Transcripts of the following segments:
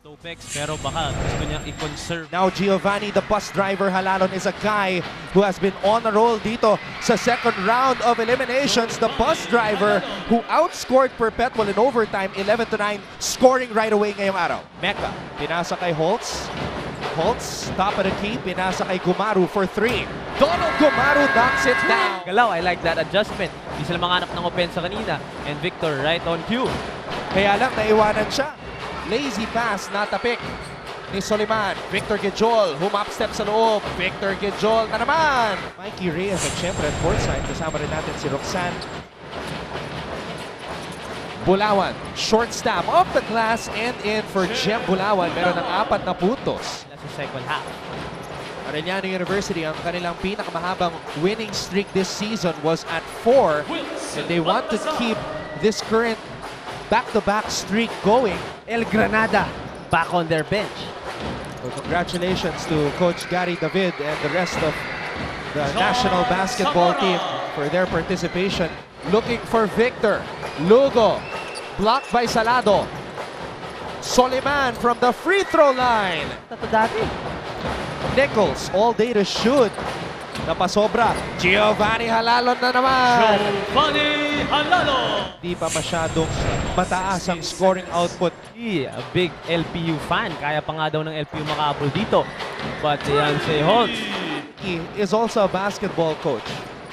Topex, pero baka gusto niyang i-conserve. Now Giovanni, the bus driver Halalon, is a guy who has been on a roll dito sa second round of eliminations. The bus driver who outscored Perpetual in overtime 11-9, scoring right away ngayong araw. Mecca, pinasa kay Holtz. Holtz, top of the key, pinasa kay Gumaru for 3. Donald Gumaru knocks it down. Galaw, I like that adjustment. Hindi sila manganap ng opensa kanina. And Victor right on cue. Kaya lang naiwanan siya. Lazy pass, natapik ni Soliman. Victor Gejol, humap step sa loob. Victor Gejol na naman. Mikey Reyes at syempre at courtside. Kasama rin natin si Roxanne. Bulawan, short stab off the glass and in for Jem Bulawan. Meron ng 4 na puntos. That's the second half. Arellano University, ang kanilang pinakamahabang winning streak this season was at 4. And they want to keep this current back-to-back streak going. El Granada back on their bench. So congratulations to Coach Gary David and the rest of the national basketball team for their participation. Looking for Victor. Lugo, blocked by Salado. Soliman from the free throw line. Ito dati. Nichols, all day to shoot. Napasobra. Giovanni Halalon na naman. Giovanni Halalo! Di pa masyadong mataas ang scoring output. A big LPU fan. Kaya pa nga daw ng LPU makahabol dito. But yan si Holtz. He is also a basketball coach.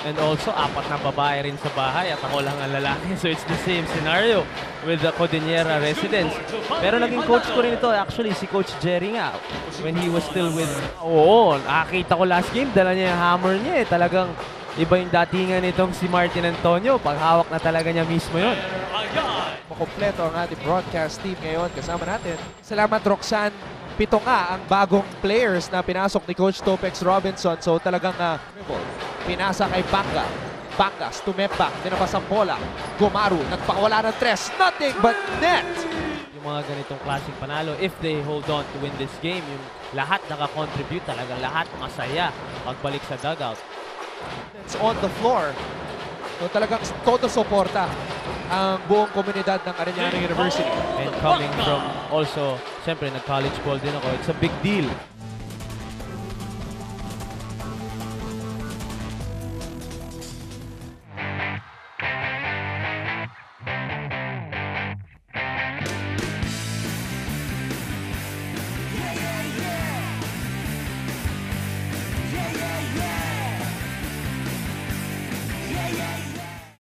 And also, 4 na babae rin sa bahay at ako lang ang lalaki. So it's the same scenario with the Codinera residents. Pero naging coach ko rin ito, actually, si Coach Jerry nga. When he was still with... Oo, nakakita ko last game, dala niya yung hammer niya eh. Talagang iba yung datingan nitong si Martin Antonio. Paghawak na talaga niya mismo yun. Makompleto ang ating broadcast team ngayon. Kasama natin. Salamat, Roxanne. 7 nga ang bagong players na pinasok ni Coach Topex Robinson. So talagang pinasa kay Banga. Bangas, tumepak, dinabasang bola. Gumaru, nagpakawala ng 3. Nothing but net! Yung mga ganitong klaseng panalo, if they hold on to win this game, yung lahat nakakontribute, talagang lahat masaya pagbalik sa dugout. It's on the floor. So talagang todo suporta ang buong komunidad ng Arellano University. And coming from also, siyempre nag-college ball din ako, it's a big deal